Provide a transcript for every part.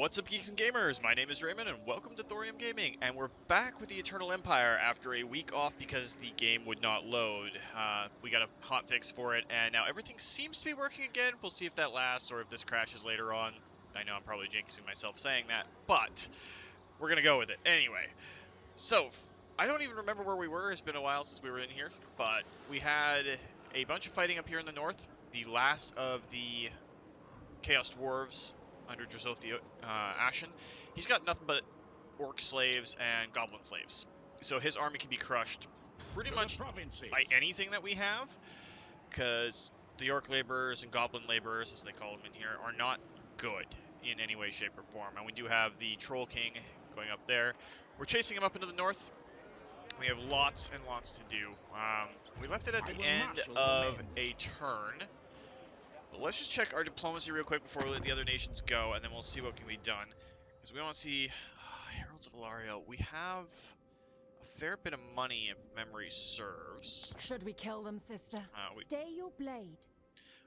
What's up, geeks and gamers? My name is Drementfh, and welcome to Thorium Gaming. And we're back with the Eternal Empire after a week off because the game would not load. We got a hotfix for it, and now everything seems to be working again. We'll see if that lasts or if this crashes later on. I know I'm probably jinxing myself saying that, but we're gonna go with it anyway. So, I don't even remember where we were. It's been a while since we were in here, but we had a bunch of fighting up here in the north. The last of the Chaos Dwarves under Drementfh the Ashen. He's got nothing but orc slaves and goblin slaves. So his army can be crushed pretty much by anything that we have, because the orc laborers and goblin laborers, as they call them in here, are not good in any way, shape, or form. And we do have the Troll King going up there. We're chasing him up into the north. We have lots and lots to do. We left it at the end of a turn. But let's just check our diplomacy real quick before we let the other nations go, and then we'll see what can be done. Because we want to see Heralds of Alario. We have a fair bit of money, if memory serves. Should we kill them, sister? Stay your blade.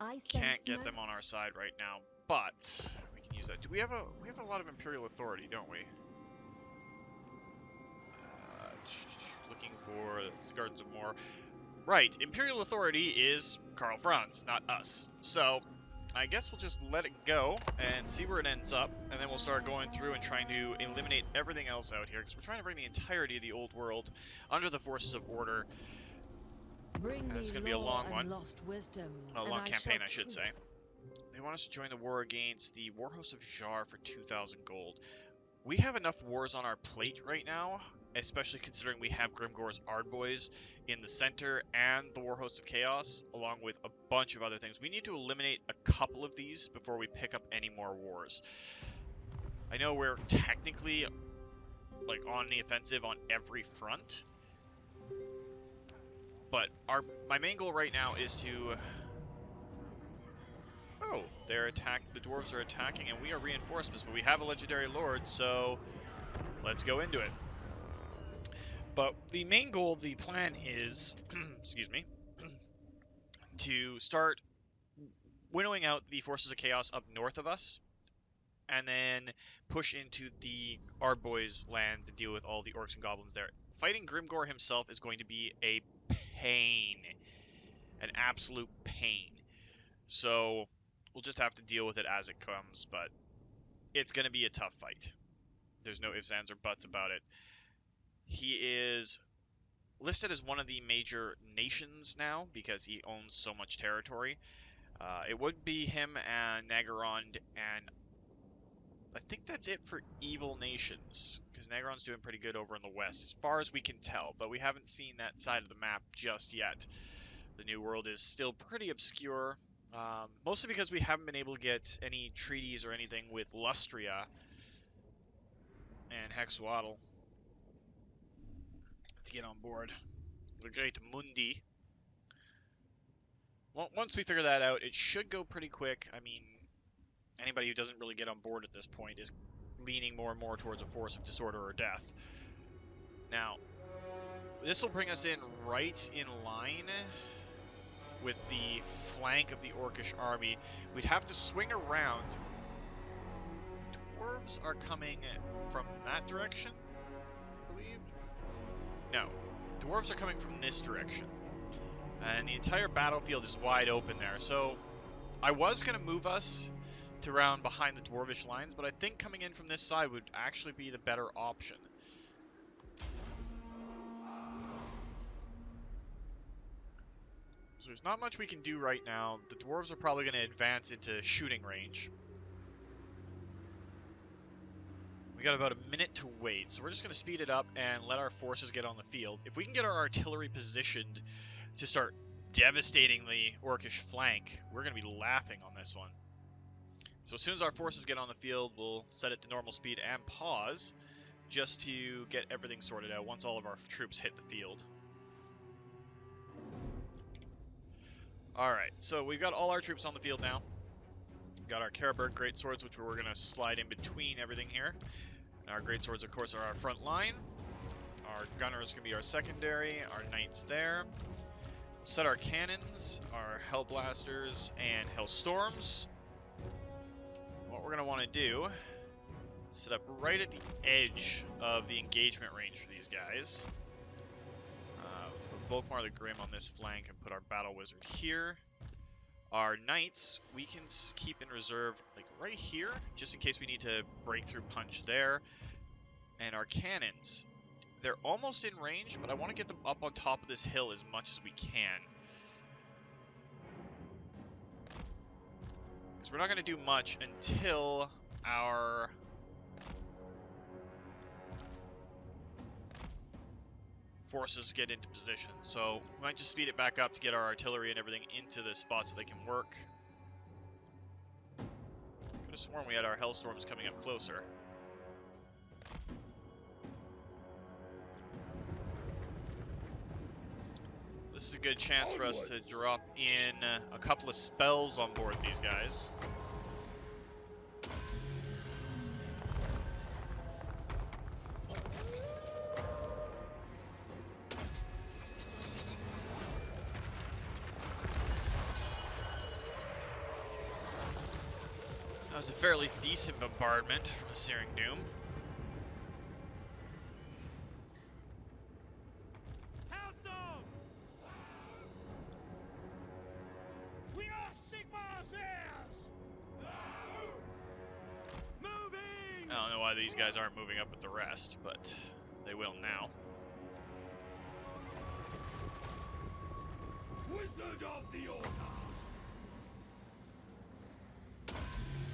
I can't get them on our side right now, but we can use that. Do we have a lot of Imperial authority, don't we? Looking for the Gardens of Moor. Right, Imperial authority is Karl Franz, not us. So, I guess we'll just let it go and see where it ends up, and then we'll start going through and trying to eliminate everything else out here, because we're trying to bring the entirety of the old world under the forces of order. And it's going to be a long one. A long campaign, I should say. They want us to join the war against the Warhost of Jar for 2,000 gold. We have enough wars on our plate right now, especially considering we have Grimgor's Ardboys in the center and the Warhost of Chaos, along with a bunch of other things. We need to eliminate a couple of these before we pick up any more wars. I know we're technically, like, on the offensive on every front, but my main goal right now is to... Oh, they're attacking. The dwarves are attacking, and we are reinforcements, but we have a legendary lord, so let's go into it. But the main goal, the plan is, excuse me, to start winnowing out the forces of chaos up north of us, and then push into the Ardboys' lands and deal with all the orcs and goblins there. Fighting Grimgor himself is going to be a pain, an absolute pain. So we'll just have to deal with it as it comes, but it's going to be a tough fight. There's no ifs, ands, or buts about it. He is listed as one of the major nations now because he owns so much territory. It would be him and Naggarond, and I think that's it for evil nations, because Naggarond's doing pretty good over in the west, as far as we can tell, but we haven't seen that side of the map just yet. The New World is still pretty obscure, mostly because we haven't been able to get any treaties or anything with Lustria and Hexwaddle to get on board. The Great Mundi. Well, once we figure that out, it should go pretty quick. I mean, anybody who doesn't really get on board at this point is leaning more and more towards a force of disorder or death. Now, this will bring us in right in line with the flank of the Orcish army. We'd have to swing around. Dwarves are coming from that direction, I believe. No, dwarves are coming from this direction. And the entire battlefield is wide open there. So I was going to move us to around behind the dwarvish lines, but I think coming in from this side would actually be the better option. So there's not much we can do right now. The dwarves are probably going to advance into shooting range. We got about a minute to wait, so we're just going to speed it up and let our forces get on the field. If we can get our artillery positioned to start devastating the Orcish flank, we're going to be laughing on this one. So as soon as our forces get on the field, we'll set it to normal speed and pause, just to get everything sorted out once all of our troops hit the field. Alright, so we've got all our troops on the field now. We've got our Karaberg greatswords, which we're going to slide in between everything here. And our greatswords, of course, are our front line. Our gunners can be our secondary, our knights there. Set our cannons, our Hellblasters, and Hellstorms. What we're going to want to do Set up right at the edge of the engagement range for these guys. Put Volkmar the Grim on this flank and put our Battle Wizard here. Our Knights, we can keep in reserve like right here, just in case we need to break through punch there. And our Cannons, they're almost in range, but I want to get them up on top of this hill as much as we can. Because we're not going to do much until our forces get into position. So we might just speed it back up to get our artillery and everything into the spots that they can work. Could have sworn we had our Hellstorms coming up closer. This is a good chance for us to drop in a couple of spells on board these guys. That was a fairly decent bombardment from the Searing Doom. I don't know why these guys aren't moving up with the rest, but they will now. Wizard of the Order!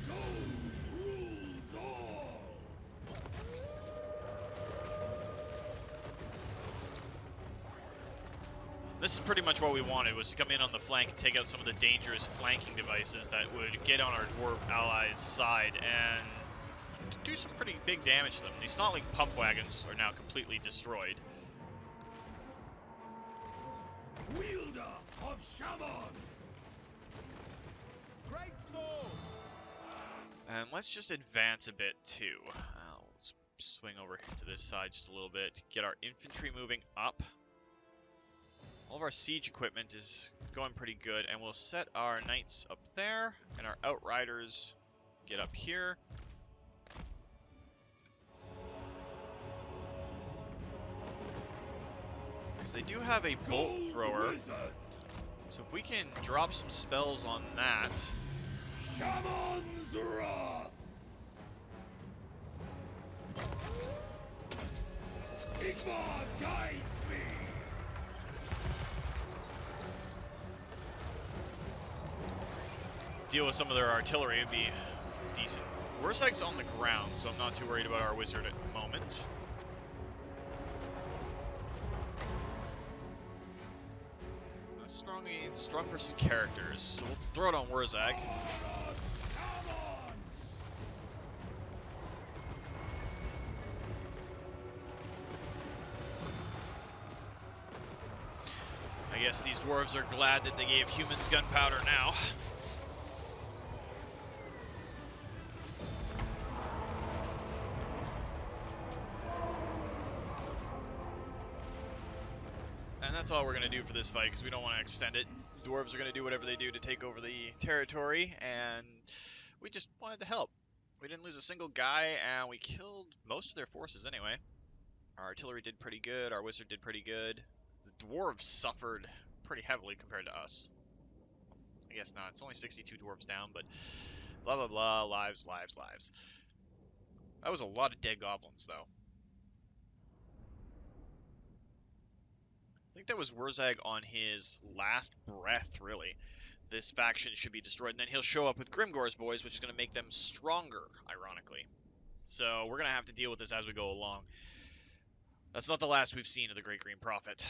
Gold rules all! This is pretty much what we wanted, was to come in on the flank and take out some of the dangerous flanking devices that would get on our dwarf allies' side and do some pretty big damage to them. These Snotling pump wagons are now completely destroyed. Wielder of Shaman! Great swords! And let's just advance a bit too. Let's swing over to this side just a little bit. Get our infantry moving up. All of our siege equipment is going pretty good, and we'll set our knights up there, and our outriders get up here. Because they do have a bolt thrower, so if we can drop some spells on that. Shaman's Wrath! Sigmar guides me! Deal with some of their artillery would be decent. Wurzag's on the ground, so I'm not too worried about our wizard at the moment. Strong versus characters, so we'll throw it on Wurzag. I guess these dwarves are glad that they gave humans gunpowder now. And that's all we're going to do for this fight, because we don't want to extend it. Dwarves are going to do whatever they do to take over the territory, and we just wanted to help. We didn't lose a single guy, and we killed most of their forces anyway. Our artillery did pretty good, our wizard did pretty good. The dwarves suffered pretty heavily compared to us. I guess not, it's only 62 dwarves down, but blah blah blah, lives, lives, lives. That was a lot of dead goblins, though. I think that was Wurzag on his last breath, really. This faction should be destroyed, and then he'll show up with Grimgor's boys, which is going to make them stronger, ironically. So we're going to have to deal with this as we go along. That's not the last we've seen of the Great Green Prophet.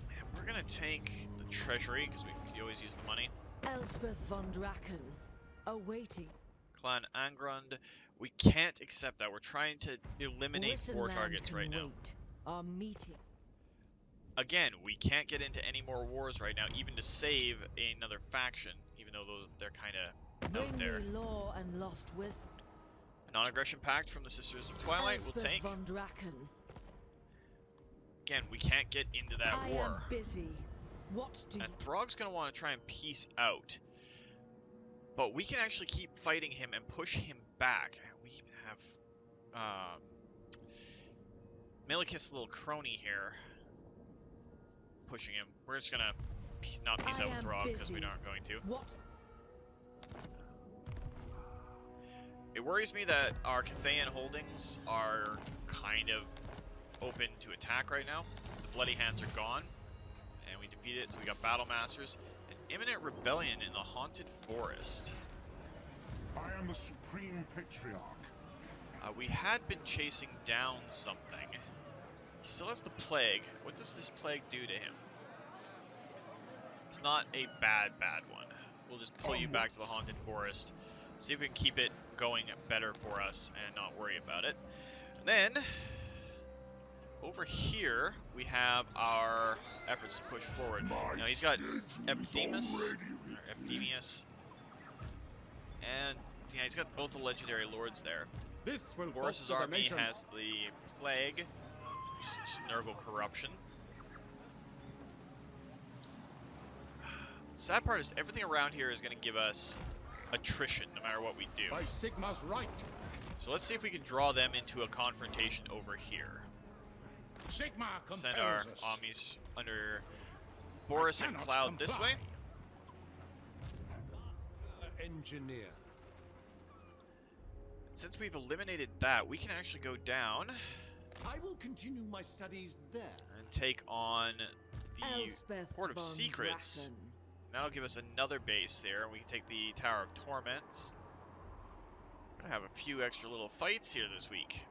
And we're going to take the treasury, because we could always use the money. Elspeth von Draken, awaiting. Clan Angrund, we can't accept that. We're trying to eliminate war targets right now. Our meeting. Again, we can't get into any more wars right now, even to save another faction, even though they're kind of out there. Law and lost wisdom. A non-aggression pact from the Sisters of Twilight we'll take. Von Draken. Again, we can't get into that war. Am busy. What do and Throg's going to want to try and peace out. But we can actually keep fighting him and push him back. We have Malikith's little crony here pushing him. We're just gonna not peace out with Rog because we aren't going to. What? It worries me that our Cathayan holdings are kind of open to attack right now. The Bloody Hands are gone, and we defeated it, so we got Battle Masters. An imminent rebellion in the Haunted Forest. I am the Supreme Patriarch. We had been chasing down something. He still has the plague. What does this plague do to him? It's not a bad one. We'll just pull you back to the Haunted Forest. See if we can keep it going better for us and not worry about it. And then, over here, we have our efforts to push forward. Now he's got Epdemus, and yeah, he's got both the legendary lords there. This will Boris's army has the plague, which is just Nurgle corruption. Sad part is everything around here is going to give us attrition no matter what we do. By Sigma's right. So let's see if we can draw them into a confrontation over here. Sigma Send our armies under Boris and Cloud this way. Engineer. Since we've eliminated that, we can actually go down I will continue my studies there. and take on the Elspeth Port of von Secrets. Drachen. That'll give us another base there, and we can take the Tower of Torments. We're gonna have a few extra little fights here this week,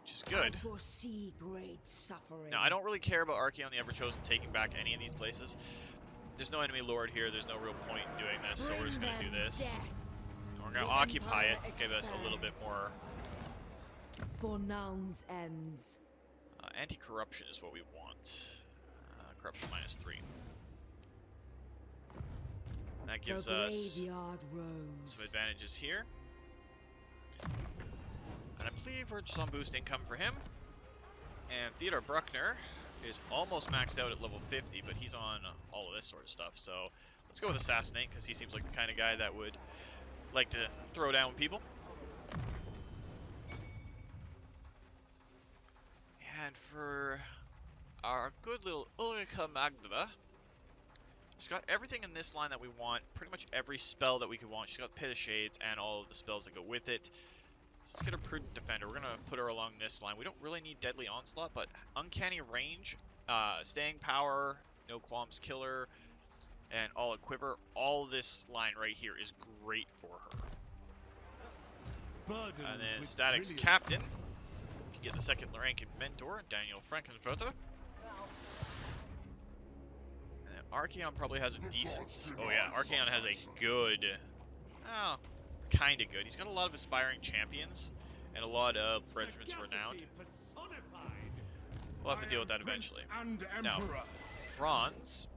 which is good. I foresee great suffering. Now, I don't really care about Archaon the Everchosen taking back any of these places. There's no enemy lord here, there's no real point in doing this, so we're just gonna do this. And we're gonna occupy it to give us a little bit more. For Noun's ends. Anti-corruption is what we want. Corruption -3. That gives us some advantages here. And I believe we're just on boost income for him. And Theodore Bruckner is almost maxed out at level 50, but he's on all of this sort of stuff. So let's go with Assassinate, because he seems like the kind of guy that would like to throw down people. And for our good little Ulrika Magdala, she's got everything in this line that we want, pretty much every spell that we could want. She's got Pit of Shades and all of the spells that go with it. So let's get a Prudent Defender. We're going to put her along this line. We don't really need Deadly Onslaught, but Uncanny Range, Staying Power, No Qualms Killer, and All Equiver. All this line right here is great for her. And then Static's Captain. You can get the second rank in Mentor, Daniel Frankenfurter. Archaon probably has a decent... Oh yeah, Archaon has a good... Oh, kind of good. He's got a lot of aspiring champions and a lot of regiments renowned. We'll have to deal with that eventually. Now, Franz.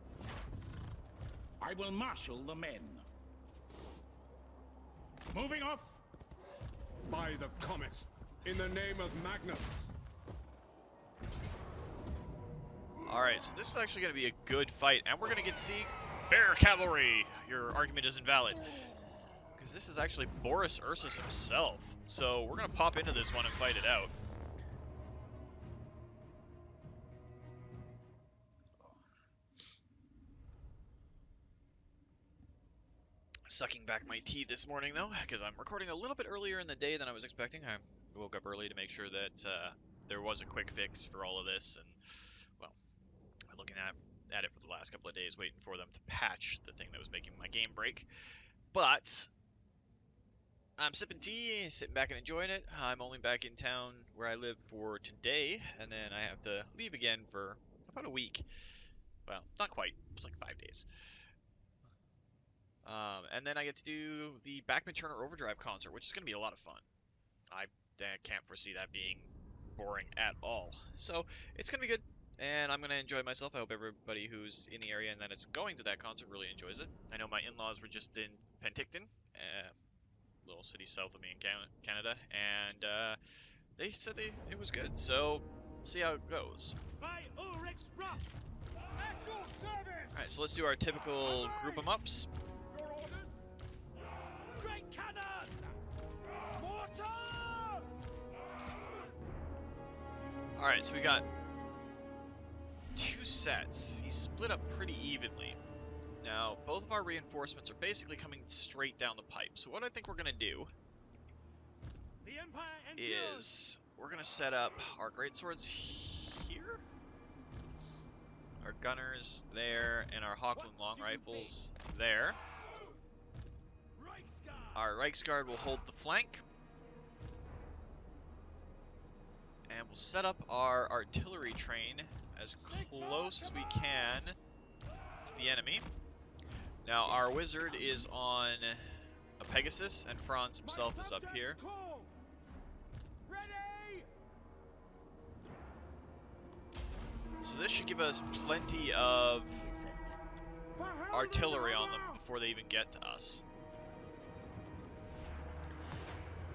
I will marshal the men. Moving off. By the comet, in the name of Magnus. Alright, so this is actually going to be a good fight, and we're going to get to see Bear Cavalry. Your argument is invalid. Because this is actually Boris Ursus himself. So we're going to pop into this one and fight it out. Sucking back my tea this morning, though, because I'm recording a little bit earlier in the day than I was expecting. I woke up early to make sure that there was a quick fix for all of this, and, well, I'm looking at it for the last couple of days, waiting for them to patch the thing that was making my game break. But I'm sipping tea, sitting back and enjoying it. I'm only back in town where I live for today, and then I have to leave again for about a week. Well, not quite. It's like 5 days. And then I get to do the Backman Turner Overdrive concert, which is going to be a lot of fun. I can't foresee that being boring at all. So it's going to be good, and I'm going to enjoy myself. I hope everybody who's in the area and that is going to that concert really enjoys it. I know my in-laws were just in Penticton, a little city south of me in Canada, and they said it was good. So see how it goes. Alright, so let's do our typical group 'em ups. Alright, so we got 2 sets. He's split up pretty evenly. Now, both of our reinforcements are basically coming straight down the pipe. So what I think we're going to do is we're going to set up our greatswords here, our gunners there, and our Hochland long rifles there. Our Reichsguard will hold the flank. And we'll set up our artillery train as close as we can to the enemy. Now, our wizard is on a Pegasus, and Franz himself is up here. So this should give us plenty of artillery on them before they even get to us.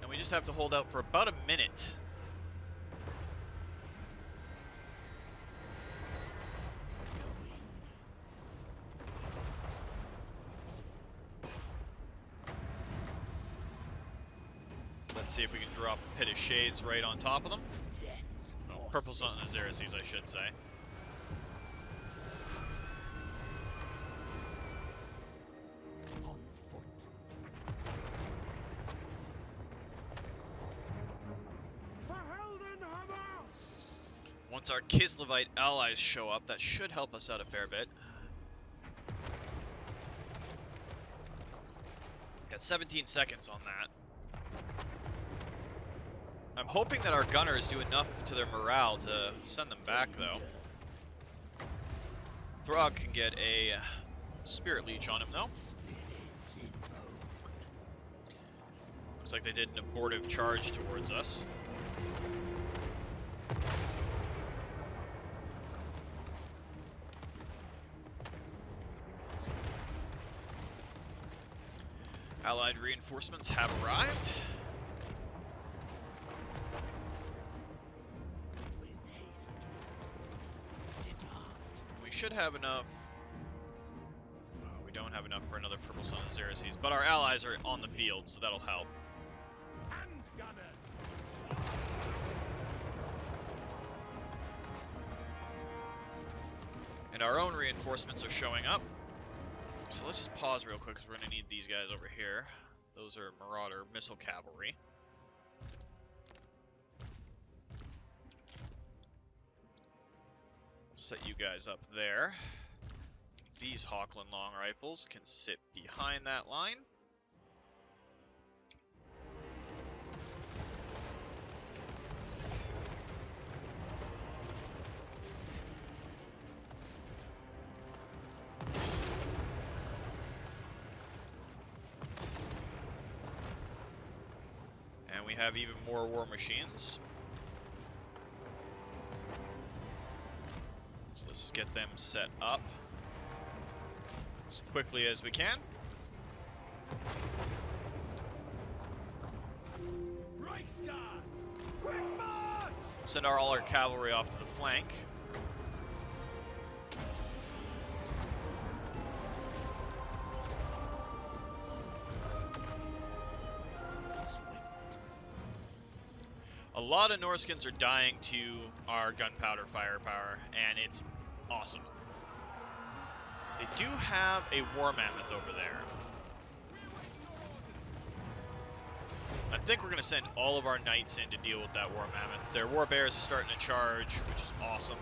And we just have to hold out for about a minute. Let's see if we can drop a pit of shades right on top of them. Oh, purple sun and Xerxes, I should say. Once our Kislevite allies show up, that should help us out a fair bit. Got 17 seconds on that. I'm hoping that our gunners do enough to their morale to send them back, though. Throg can get a Spirit Leech on him, though. Looks like they did an abortive charge towards us. Allied reinforcements have arrived. We should have enough. We don't have enough for another Purple Sun of Xerxes, but our allies are on the field, so that'll help. And our own reinforcements are showing up. So let's just pause real quick because we're going to need these guys over here. Those are Marauder Missile Cavalry. Set you guys up there. These Hochland long rifles can sit behind that line. And we have even more war machines. So let's just get them set up as quickly as we can. Send all our cavalry off to the flank. A lot of Norskins are dying to our gunpowder firepower, and it's awesome. They do have a war mammoth over there. I think we're going to send all of our knights in to deal with that war mammoth. Their war bears are starting to charge, which is awesome.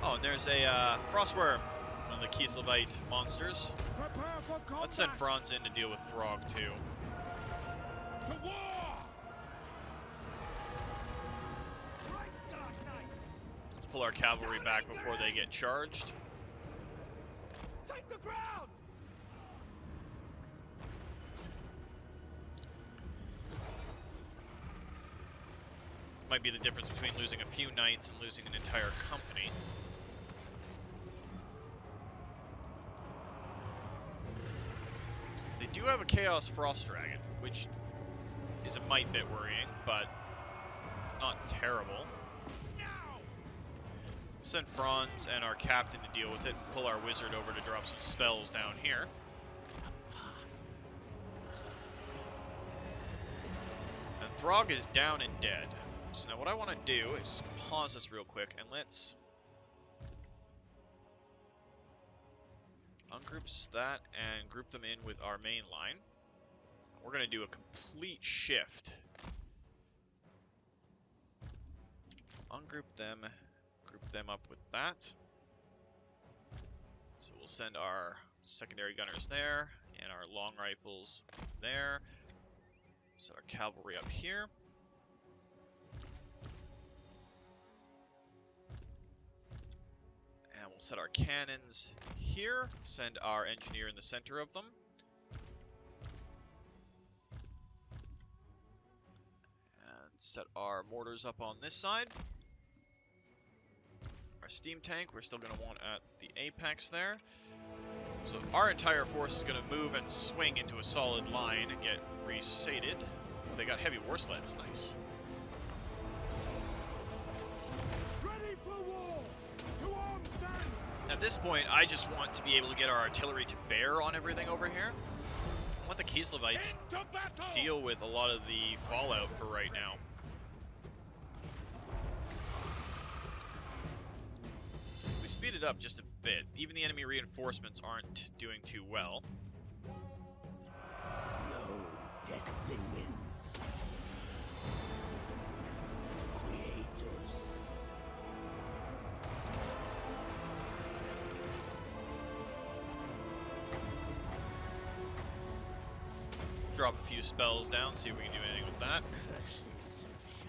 Oh, and there's a frostworm, one of the Kislevite monsters. Let's send Franz in to deal with Throg too. Let's pull our cavalry back before they get charged. Take the ground! This might be the difference between losing a few knights and losing an entire company. They do have a Chaos Frost Dragon, which is a mite bit worrying, but not terrible. Send Franz and our captain to deal with it and pull our wizard over to drop some spells down here. Throg is down and dead. So now what I want to do is pause this real quick and let's ungroup that and group them in with our main line. We're going to do a complete shift. Ungroup them, group them up with that. So we'll send our secondary gunners there and our long rifles there. Set our cavalry up here. And we'll set our cannons here. Send our engineer in the center of them. And set our mortars up on this side. Our steam tank, we're still going to want at the apex there. So our entire force is going to move and swing into a solid line and get resated. Oh, they got heavy war sleds, nice. Ready for war! To arms then! At this point, I just want to be able to get our artillery to bear on everything over here. I want the Kislevites Into battle! deal with a lot of the fallout for right now. We speed it up just a bit. Even the enemy reinforcements aren't doing too well. No deathly winds. Creators. Drop a few spells down, see if we can do anything with that. Curses of Shaiish.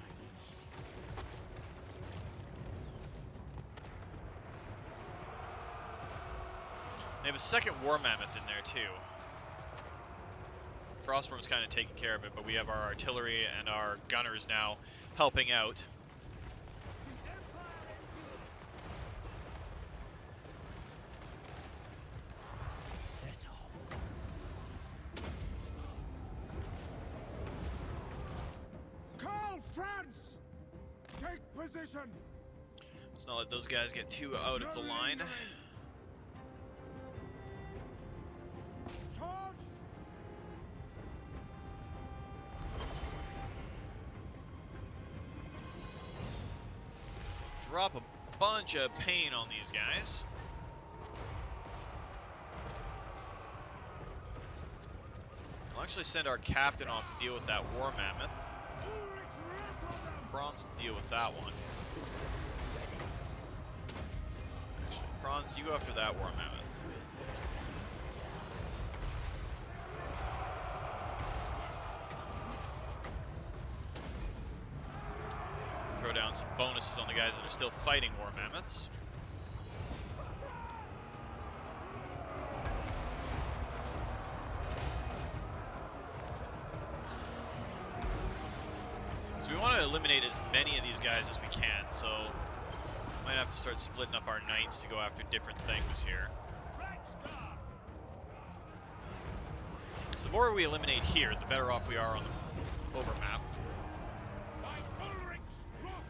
They have a second War Mammoth in there, too. Frostworm's kind of taking care of it, but we have our artillery and our gunners now helping out. Set off. Call France! Take position! Let's not let those guys get too out of the line. Charge! Drop a bunch of pain on these guys. We'll actually send our captain off to deal with that War Mammoth. Ulrich's wrath on them! Franz to deal with that one. Actually, Franz, you go after that War Mammoth. Throw down some bonuses on the guys that are still fighting War Mammoths. So we want to eliminate as many of these guys as we can, so might have to start splitting up our knights to go after different things here. So the more we eliminate here, the better off we are on the overmap. By Ulrich's wrath!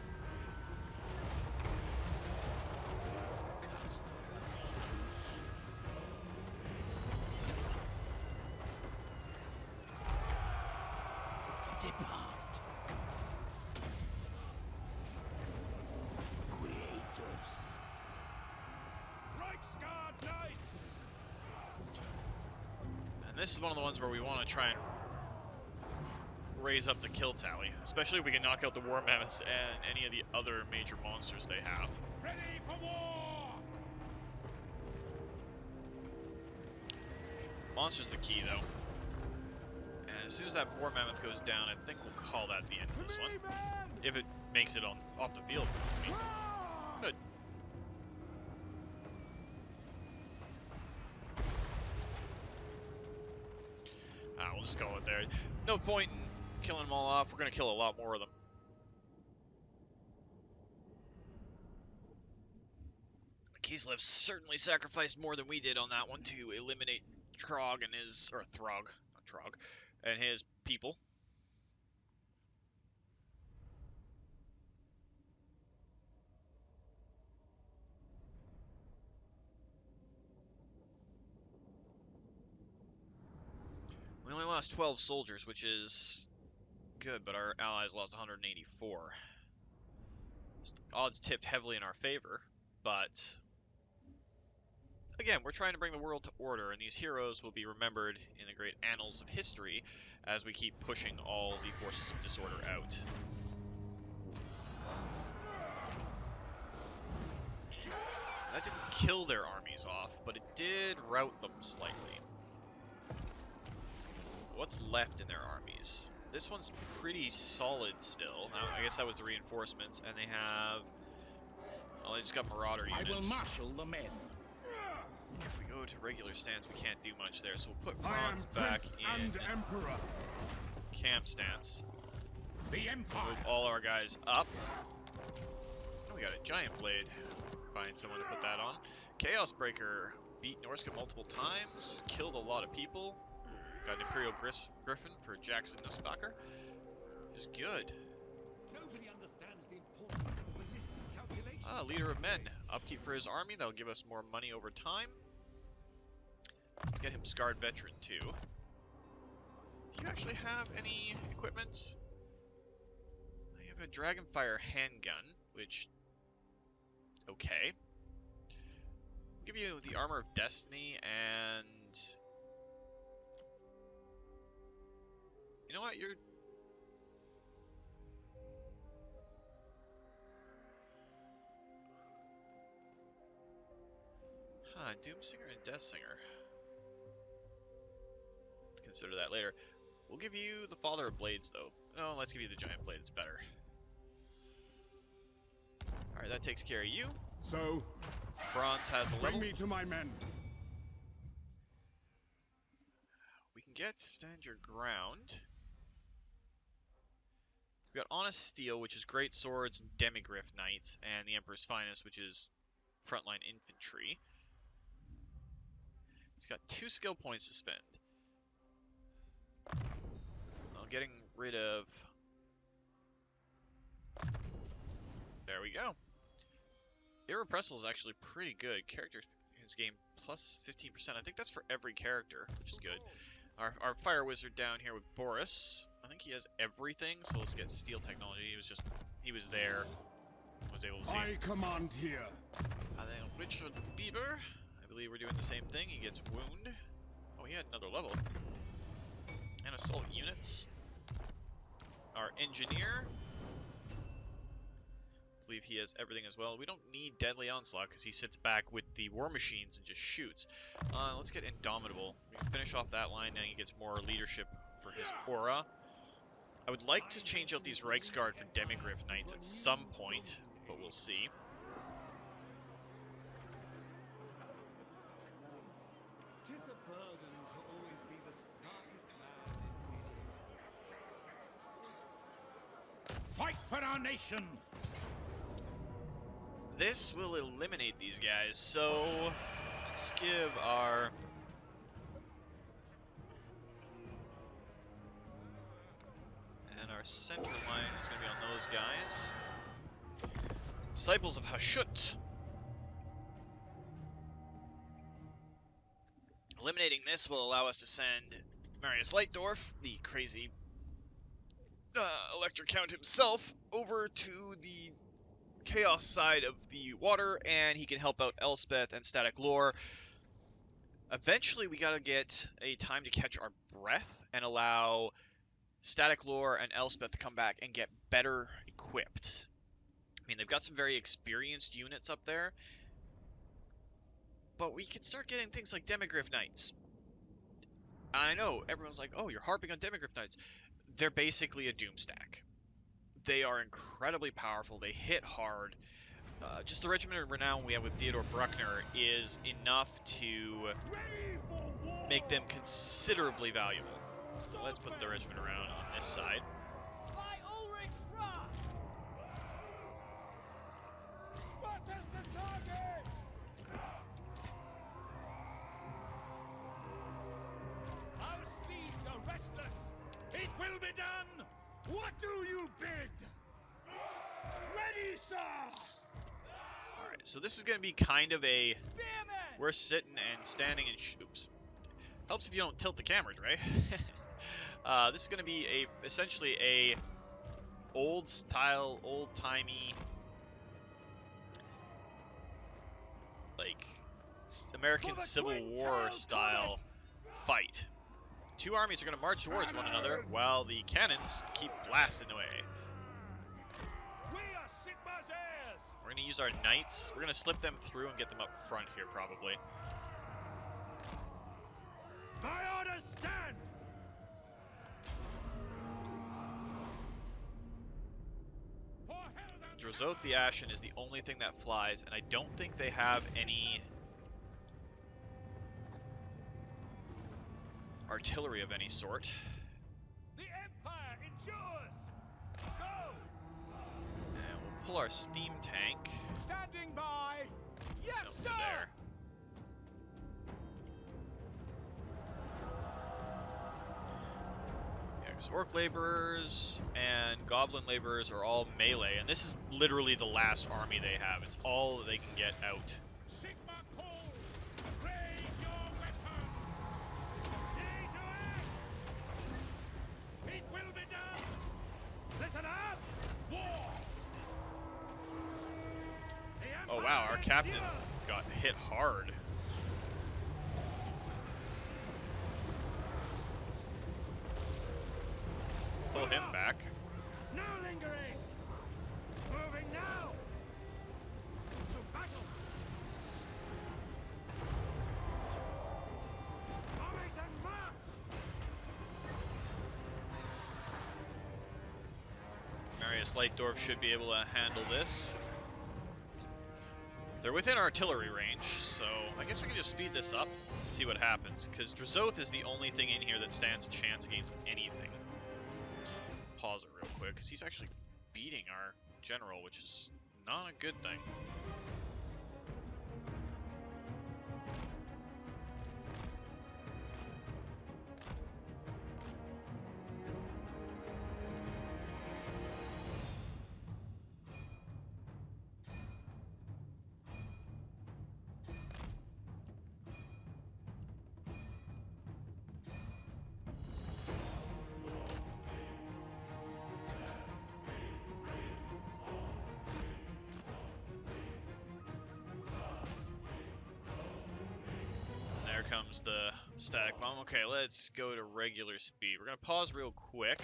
Caster of Shaiish. Depart. Creators. Reichsguard Knights! And this is one of the ones where we want to try and raise up the kill tally, especially if we can knock out the War Mammoths and any of the other major monsters they have. Ready for war! Monster's the key, though. And as soon as that War Mammoth goes down, I think we'll call that the end of this To one. me, men! If it makes it off the field. I mean, War! good. We'll just call it there. No point in killing them all off. We're going to kill a lot more of them. Kislev certainly sacrificed more than we did on that one to eliminate Trog and his, or Throg, not Trog, and his people. We only lost 12 soldiers, which is good, but our allies lost 184. Odds tipped heavily in our favor, but again, we're trying to bring the world to order, and these heroes will be remembered in the great annals of history as we keep pushing all the forces of disorder out. That didn't kill their armies off, but it did rout them slightly. What's left in their armies? This one's pretty solid still. Now, I guess that was the reinforcements, and they have... Well, they just got marauder units. I will marshal the men. If we go to regular stance, we can't do much there, so we'll put I am Franz back Prince in and Emperor. camp stance. The Empire. Move all our guys up. Oh, we got a giant blade. Find someone to put that on. Chaos Breaker beat Norska multiple times, killed a lot of people. Got an Imperial Griffin for Jackson Nussbacher. Which is good. Nobody understands the importance of ballistic calculations. Ah, leader of men. Upkeep for his army. That'll give us more money over time. Let's get him Scarred Veteran too. Do you actually have any equipment? I have a Dragonfire handgun, which... Okay. I'll give you the Armor of Destiny and... You know what? You're... Huh, Doomsinger and Deathsinger. Let's consider that later. We'll give you the Father of Blades, though. No, let's give you the Giant Blade. It's better. Alright, that takes care of you. So, Bronze has a level. bring me to my men. We can get Stand Your Ground. We got Honest Steel, which is Great Swords and Demigryph Knights, and the Emperor's Finest, which is Frontline Infantry. He's got 2 skill points to spend. Well, getting rid of... There we go. Irrepressible is actually pretty good. Character experience gain plus 15%. I think that's for every character, which is good. Our Fire Wizard down here with Boris. I think he has everything, so let's get Steel Technology. He was there. Was able to see. I command here. And then Richard Bieber. I believe we're doing the same thing. He gets Wound. Oh, he had another level. And Assault Units. Our Engineer. I believe he has everything as well. We don't need Deadly Onslaught because he sits back with the War Machines and just shoots. Let's get Indomitable. We can finish off that line, and he gets more leadership for his aura. I would like to change out these Reiksguard for Demigryph Knights at some point, but we'll see. Tis a burden to always be the smartest man in Fight for our nation. This will eliminate these guys, so let's give our... And our center line is going to be on those guys. Disciples of Hashut. Eliminating this will allow us to send Marius Leitdorf, the crazy Elector Count himself, over to the Chaos side of the water, and he can help out Elspeth and Static Lore. Eventually, we gotta get a time to catch our breath and allow Static Lore and Elspeth to come back and get better equipped. I mean, they've got some very experienced units up there, but we can start getting things like Demigryph Knights. I know, everyone's like, oh, you're harping on Demigryph Knights. They're basically a Doomstack. They are incredibly powerful. They hit hard. Just the Regiment of Renown we have with Theodore Bruckner is enough to make them considerably valuable. Let's put the Regiment of Renown on this side. By Ulrich's wrath! Sparta's the target! Our steeds are restless. It will be done. What do you bid? Ready, sir! Alright, so this is going to be kind of a... Spearmen! We're sitting and standing and... Oops. Helps if you don't tilt the cameras, right? This is going to be essentially a old style, old timey, like American Civil War style fight. Two armies are going to march towards one another while the cannons keep blasting away. We're going to use our knights. We're going to slip them through and get them up front here, probably. My orders stand! Drementfh the Ashen is the only thing that flies, and I don't think they have any artillery of any sort. The Empire endures! Go! And we'll pull our steam tank Standing by! Yes, up sir! to there. Yeah, because Orc laborers and Goblin laborers are all melee, and this is literally the last army they have. It's all that they can get out. Sigma calls! Raise your weapons! See to it! It will be done! Listen up! War! Oh wow, our captain got hit hard. Pull him back. No lingering! Moving now! To battle! Armies and march! Marius Lightdorf should be able to handle this. They're within artillery range, so I guess we can just speed this up and see what happens, because Drementfh is the only thing in here that stands a chance against anything. Pause it real quick, because he's actually beating our general, which is not a good thing. There comes the static bomb. Okay, let's go to regular speed. We're going to pause real quick.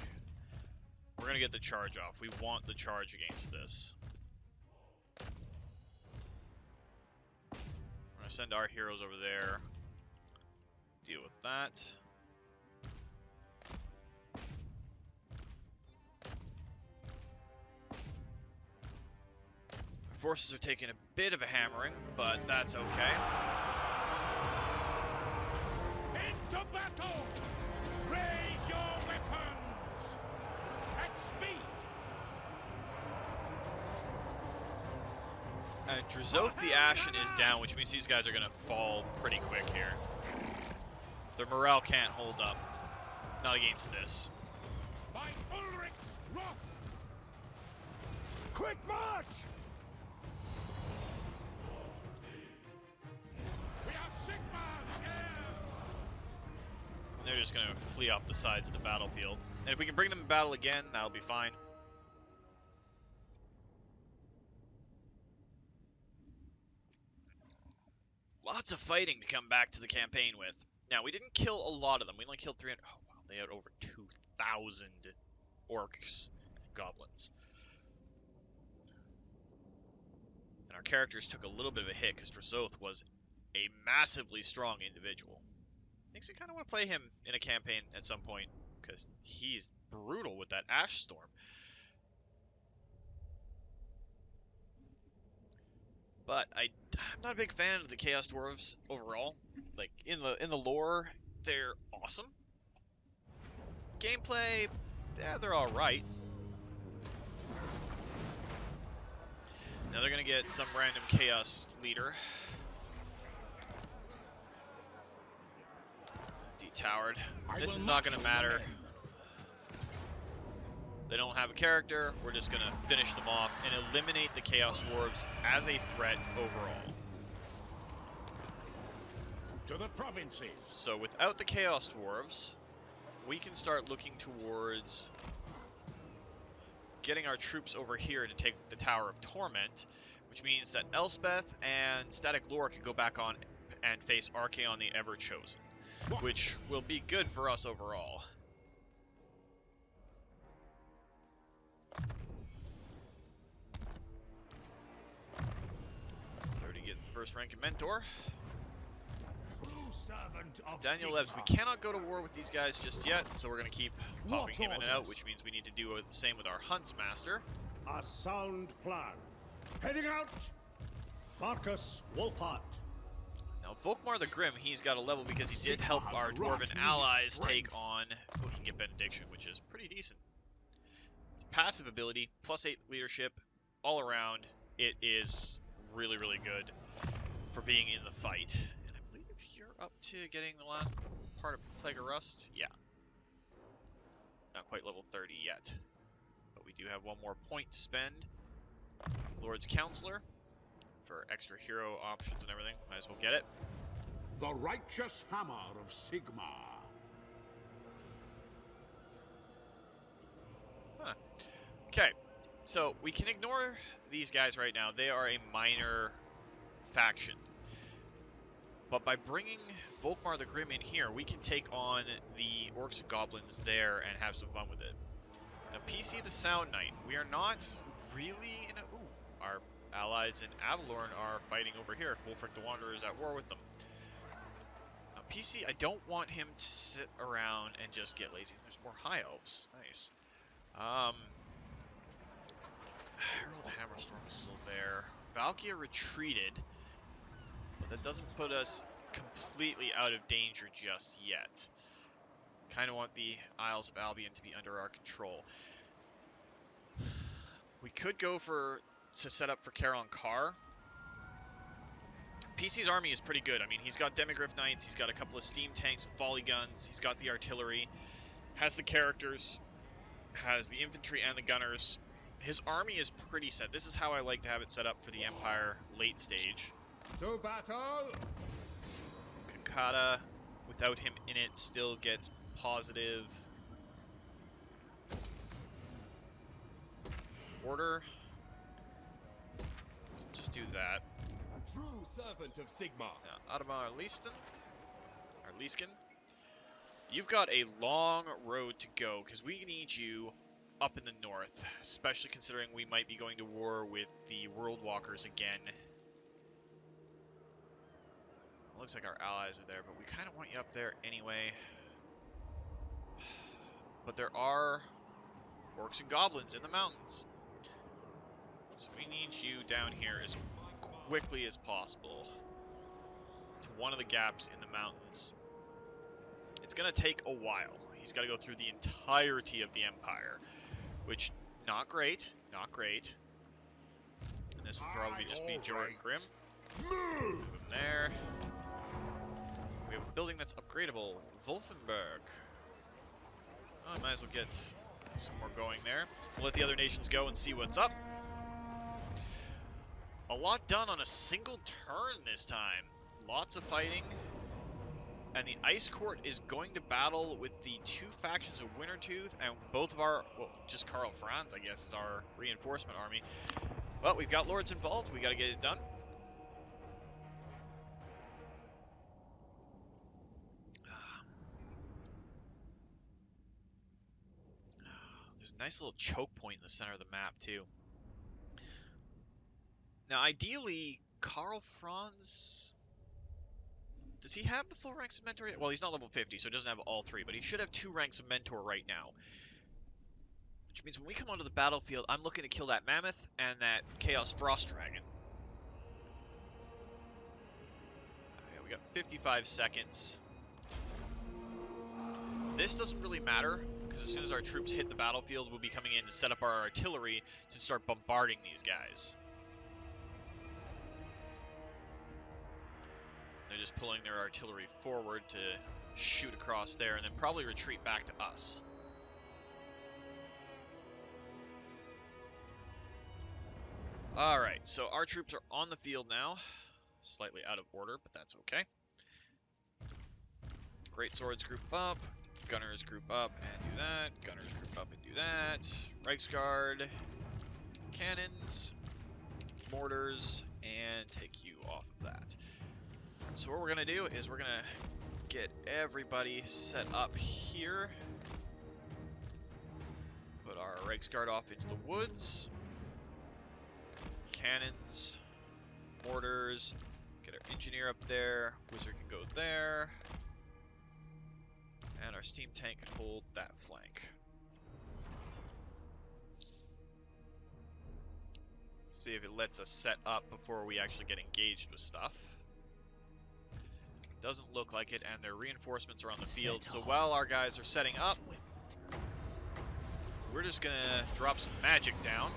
We're going to get the charge off. We want the charge against this. We're going to send our heroes over there. Deal with that. Our forces are taking a bit of a hammering, but that's okay. Into battle! Raise your weapons! At speed! And Drementfh the Ashen is down, which means these guys are going to fall pretty quick here. Their morale can't hold up. Not against this. By Ulrich's wrath! Quick march! We are Sigma's heirs! They're just going to flee off the sides of the battlefield. And if we can bring them to battle again, that'll be fine. Lots of fighting to come back to the campaign with. Now, we didn't kill a lot of them. We only killed 300. Oh, wow. They had over 2,000 orcs and goblins. And our characters took a little bit of a hit because Drementfh was a massively strong individual. Makes me kind of want to play him in a campaign at some point because he's brutal with that Ash Storm. But I'm not a big fan of the Chaos Dwarves overall. Like in the lore, they're awesome. Gameplay, yeah, they're all right. Now they're gonna get some random Chaos leader. Detowered. This is not gonna matter. They don't have a character. We're just gonna finish them off and eliminate the Chaos Dwarves as a threat overall. To the provinces. So without the Chaos Dwarves, we can start looking towards getting our troops over here to take the Tower of Torment, which means that Elspeth and Static Lore can go back on and face Archaon the Everchosen, which will be good for us overall. Gets the first rank in Mentor. Daniel Lebs, we cannot go to war with these guys just yet, so we're going to keep popping him in and out, which means we need to do the same with our Huntsmaster. A sound plan. Heading out! Marcus Wolfhart. Now, Volkmar the Grim, he's got a level because he did help our Dwarven allies take on... Oh, he can get Benediction, which is pretty decent. It's passive ability, +8 leadership, all around. It is really, really good for being in the fight. And I believe you're up to getting the last part of Plague of Rust. Yeah. Not quite level 30 yet. But we do have one more point to spend. Lord's Counselor for extra hero options and everything. Might as well get it. The righteous hammer of Sigma. Huh. Okay. So, we can ignore these guys right now. They are a minor faction. But by bringing Volkmar the Grim in here, we can take on the Orcs and Goblins there and have some fun with it. Now, PC the Sound Knight. We are not really in a... Ooh, our allies in Avalorn are fighting over here. Wolfric the Wanderer is at war with them. Now, PC, I don't want him to sit around and just get lazy. There's more High Elves. Nice. Herald Hammerstorm is still there. Valkia retreated, but that doesn't put us completely out of danger just yet. Kind of want the Isles of Albion to be under our control. We could go to set up for Caron Carr. PC's army is pretty good. I mean, he's got Demigryph Knights, he's got a couple of steam tanks with volley guns, he's got the artillery, has the characters, has the infantry and the gunners. His army is pretty set. This is how I like to have it set up for the Empire late stage. To battle! Kakata, without him in it, still gets positive. Order. So just do that. A true servant of Sigma. Now, Adamar Leiston, or Leiskin, you've got a long road to go, because we need you up in the north, especially considering we might be going to war with the World Walkers again. It looks like our allies are there, but we kind of want you up there anyway. But there are Orcs and Goblins in the mountains. So we need you down here as quickly as possible to one of the gaps in the mountains. It's going to take a while. He's got to go through the entirety of the Empire, which, not great, not great. And this will probably just be Jordan Grimm. Move him there. We have a building that's upgradable. Wolfenberg. Oh, I might as well get some more going there. We'll let the other nations go and see what's up. A lot done on a single turn this time. Lots of fighting. And the Ice Court is going to battle with the two factions of Wintertooth, and both of our, well, just Karl Franz, I guess, is our reinforcement army. Well, we've got lords involved. We got to get it done. There's a nice little choke point in the center of the map, too. Now, ideally, Karl Franz... Does he have the full ranks of Mentor yet? Well, he's not level 50, so he doesn't have all three, but he should have 2 ranks of Mentor right now. Which means when we come onto the battlefield, I'm looking to kill that Mammoth and that Chaos Frost Dragon. Okay, we got 55 seconds. This doesn't really matter, because as soon as our troops hit the battlefield, we'll be coming in to set up our artillery to start bombarding these guys. They're just pulling their artillery forward to shoot across there and then probably retreat back to us. Alright, so our troops are on the field now. Slightly out of order, but that's okay. Great Swords group up. Gunners group up and do that. Gunners group up and do that. Reiksguard, cannons, mortars, and take you off of that. So what we're gonna do is we're gonna get everybody set up here. Put our Reiksguard off into the woods. Cannons, mortars, get our engineer up there. Wizard can go there. And our steam tank can hold that flank. See if it lets us set up before we actually get engaged with stuff. Doesn't look like it, and their reinforcements are on the field. So while our guys are setting up, we're just gonna drop some magic down.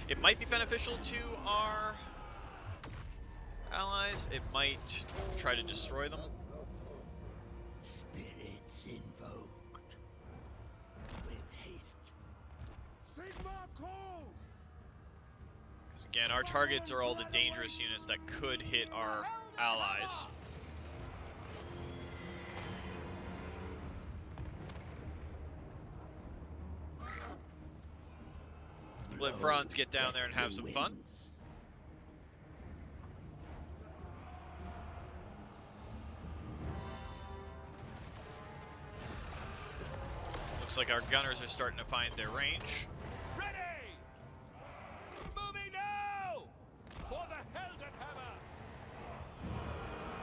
It might be beneficial to our allies. It might try to destroy them. Spirits invoked. With haste. Sigma calls! Because again, our targets are all the dangerous units that could hit our allies. Let Franz get down there and have some fun. Looks like our gunners are starting to find their range. Ready! Moving now! For the Heldenhammer!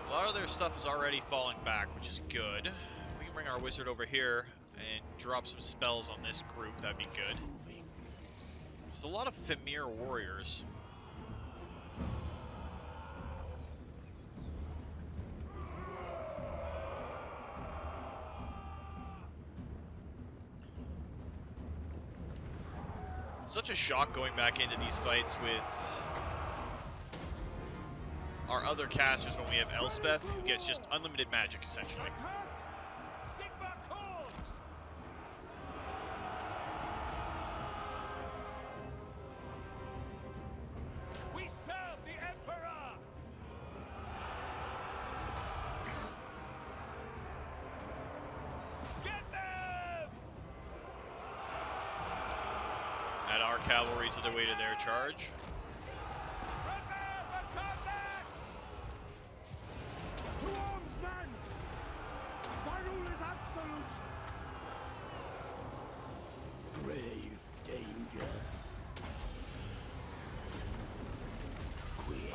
A lot of their stuff is already falling back, which is good. If we can bring our wizard over here and drop some spells on this group, that'd be good. It's a lot of Femir warriors. It's such a shock going back into these fights with our other casters when we have Elspeth, who gets just unlimited magic, essentially. Sigma calls! We serve the Emperor! Get them! Add our cavalry to the weight of their charge. Prepare for combat! To arms, men! My rule is absolute! Grave danger.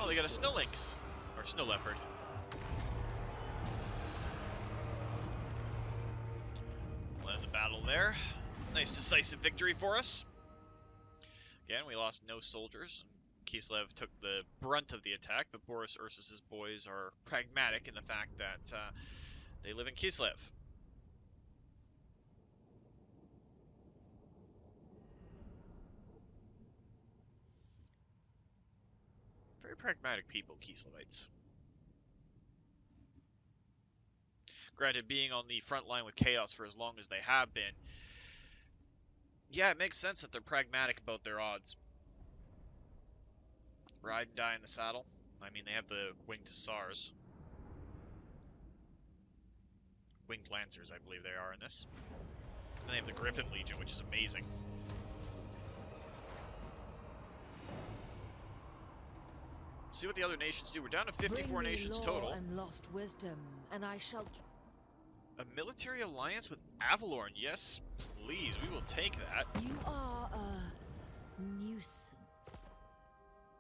Oh, they got a snow lynx. Or snow leopard. Led the battle there. Nice decisive victory for us. Again, we lost no soldiers. Kislev took the brunt of the attack, but Boris Ursus's boys are pragmatic in the fact that they live in Kislev. Very pragmatic people, Kislevites. Granted, being on the front line with Chaos for as long as they have been, yeah, it makes sense that they're pragmatic about their odds. Ride and die in the saddle. I mean, they have the Winged Hussars. Winged Lancers, I believe they are in this. And they have the Griffin Legion, which is amazing. See what the other nations do. We're down to 54 nations total. And lost wisdom, and I shall... A military alliance with Avalorn. Yes, please. We will take that. You are a nuisance.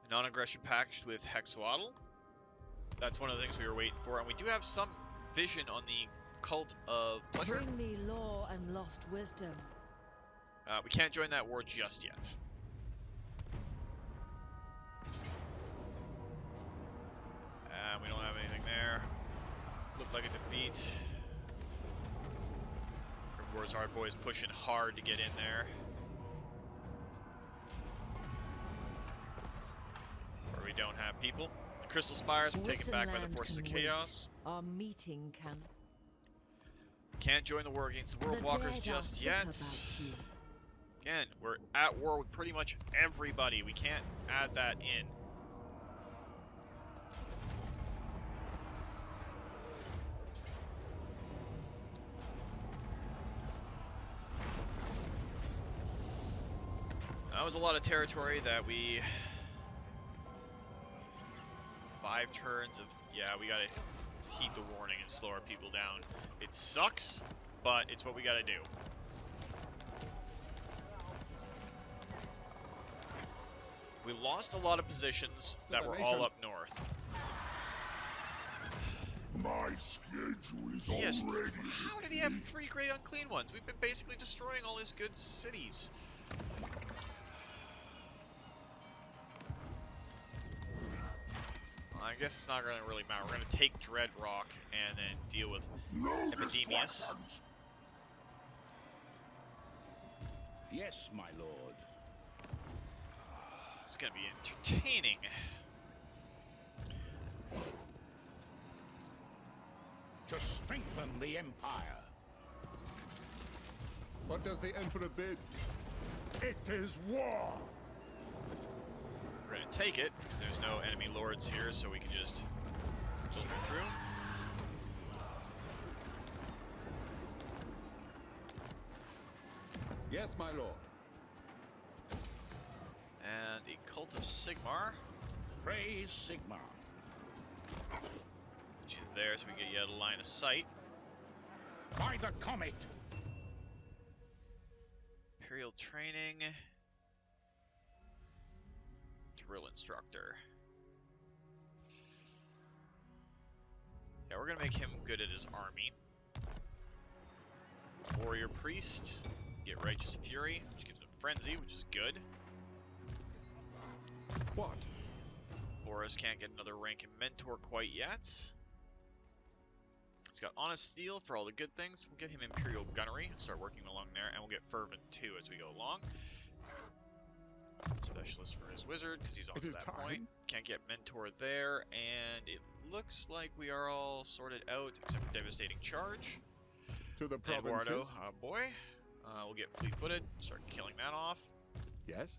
A non-aggression pact with Hexwaddle. That's one of the things we were waiting for. And we do have some vision on the Cult of Pleasure. Bring me law and lost wisdom. We can't join that war just yet. We don't have anything there. Looks like a defeat. Grimgor's Hard Boys pushing hard to get in there. Where we don't have people. The Crystal Spires were taken back by the forces of Chaos. Our meeting can... Can't join the war against the World Walkers just yet. Again, we're at war with pretty much everybody. We can't add that in. was a lot of territory that we... 5 turns of... Yeah, we gotta heed the warning and slow our people down. It sucks, but it's what we gotta do. We lost a lot of positions that were all up north. My schedule is already... How did he have 3 great unclean ones? We've been basically destroying all his good cities. I guess it's not going to really matter. We're going to take Dread Rock and then deal with Epidemius. Yes, my lord. It's going to be entertaining. To strengthen the Empire. What does the Emperor bid? It is war! We're going to take it. There's no enemy lords here, so we can just filter through. Yes, my lord. And a Cult of Sigmar. Praise Sigmar. Put you there so we get you out of line of sight. By the comet. Imperial Training. Drill Instructor. Yeah, we're gonna make him good at his army. Warrior Priest. Get Righteous Fury, which gives him Frenzy, which is good. What? Boris can't get another rank in Mentor quite yet. He's got Honest Steel for all the good things. We'll get him Imperial Gunnery and start working along there, and we'll get Fervent too as we go along. Specialist for his wizard, because he's on to that point. Can't get Mentor there, and it looks like we are all sorted out, except for Devastating Charge. To the provinces. Eduardo, boy. We'll get Fleet-Footed, start killing that off. Yes.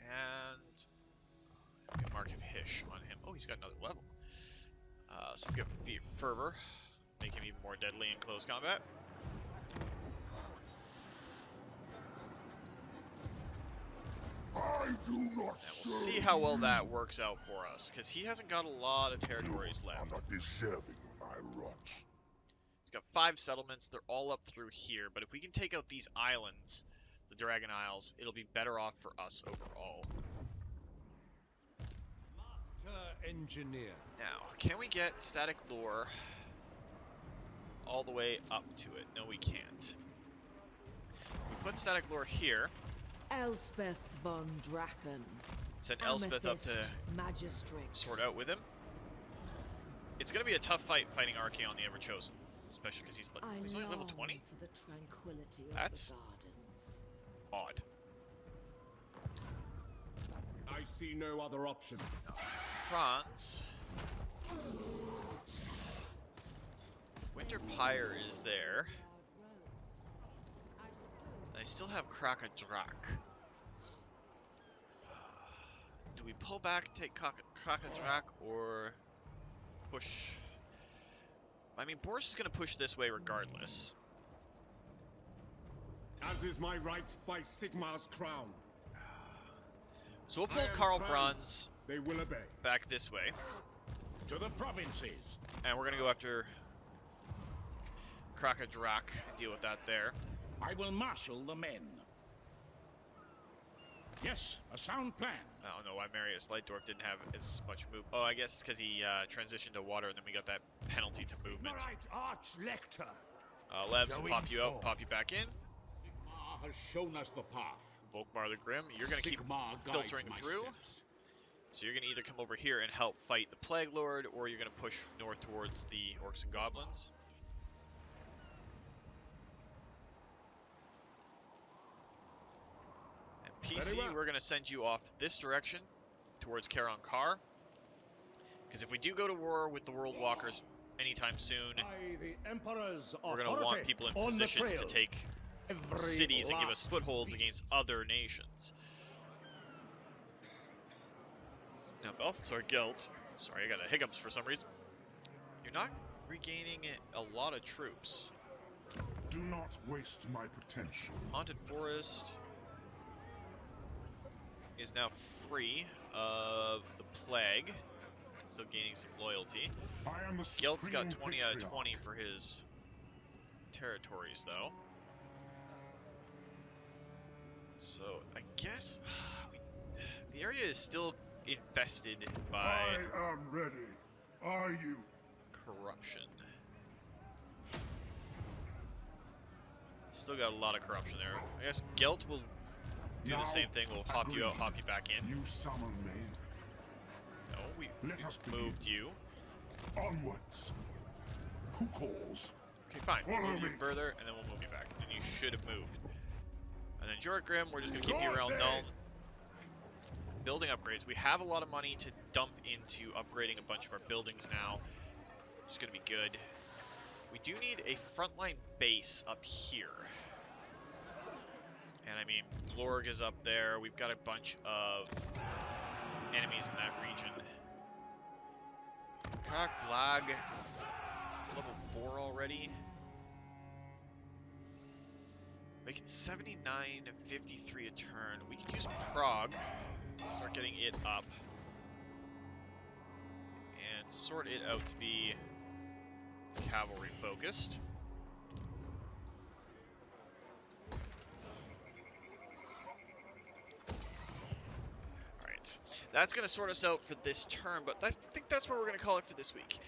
And we'll get Mark of Hish on him. Oh, he's got another level. So we'll get Fervor, make him even more deadly in close combat. I do not. And we'll see how well that works out for us, because he hasn't got a lot of territories left. Not deserving my wrath. He's got 5 settlements. They're all up through here. But if we can take out these islands, the Dragon Isles, it'll be better off for us overall. Master Engineer. Now, can we get Static Lure all the way up to it? No, we can't. We put Static Lure here. Elspeth von Draken. Send Elspeth up to sort out with him. It's going to be a tough fight fighting Archaon the Everchosen. Especially because he's only level 20? That's odd. I see no other option. France. Winter Pyre is there. I still have Krakadrak. Do we pull back, take Krakadrak, or push? I mean, Boris is going to push this way regardless. As is my right by Sigmar's crown. So we'll pull Karl Franz They will obey. back this way. To the provinces. And we're going to go after Krakadrak and deal with that there. I will marshal the men. Yes, a sound plan. I don't know why Marius Lightdorf didn't have as much move. Oh, I guess it's because he transitioned to water and then we got that penalty to movement. Right, Arch-Lector. Lebs will pop you out, pop you back in. Sigmar has shown us the path. Volkmar the Grim, you're going to keep filtering through. So you're going to either come over here and help fight the Plague Lord, or you're going to push north towards the Orcs and Goblins. PC, we're going to send you off this direction towards Karon Kar. Because if we do go to war with the World Walkers anytime soon, we're going to want people in position to take cities and give us footholds against other nations. Now, Balthasar Gelt, sorry, I got a hiccups for some reason. You're not regaining a lot of troops. Do not waste my potential. Haunted Forest. is now free of the plague. Still gaining some loyalty. I am the Gelt's got supreme 20 out of patriarch. 20 for his territories, though. So, I guess the area is still infested by I am ready. Are you? corruption. Still got a lot of corruption there. I guess Gelt will do the same thing. We'll hop you out, hop you back in. You summon me. No, we Let us begin. moved you. Onwards. Who calls? Okay, fine. We'll Follow move you me. further, and then we'll move you back. And you should have moved. And then Jorgrim, we're just going to keep you Go around there. Nuln. Building upgrades. We have a lot of money to dump into upgrading a bunch of our buildings now. Which is going to be good. We do need a frontline base up here. And I mean, Vlorg is up there. We've got a bunch of enemies in that region. Kak Vlag is level 4 already. Making 79.53 a turn. We can use Prague. Start getting it up. And sort it out to be cavalry focused. Alright. That's going to sort us out for this turn, but I think that's what we're going to call it for this week.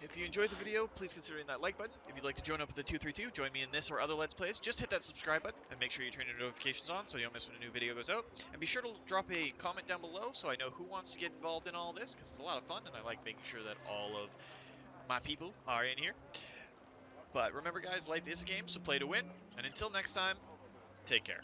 If you enjoyed the video, please consider hitting that like button. If you'd like to join up with the 232, join me in this or other Let's Plays, just hit that subscribe button and make sure you turn your notifications on so you don't miss when a new video goes out. And be sure to drop a comment down below so I know who wants to get involved in all this, because it's a lot of fun and I like making sure that all of my people are in here. But remember guys, life is a game, so play to win. And until next time, take care.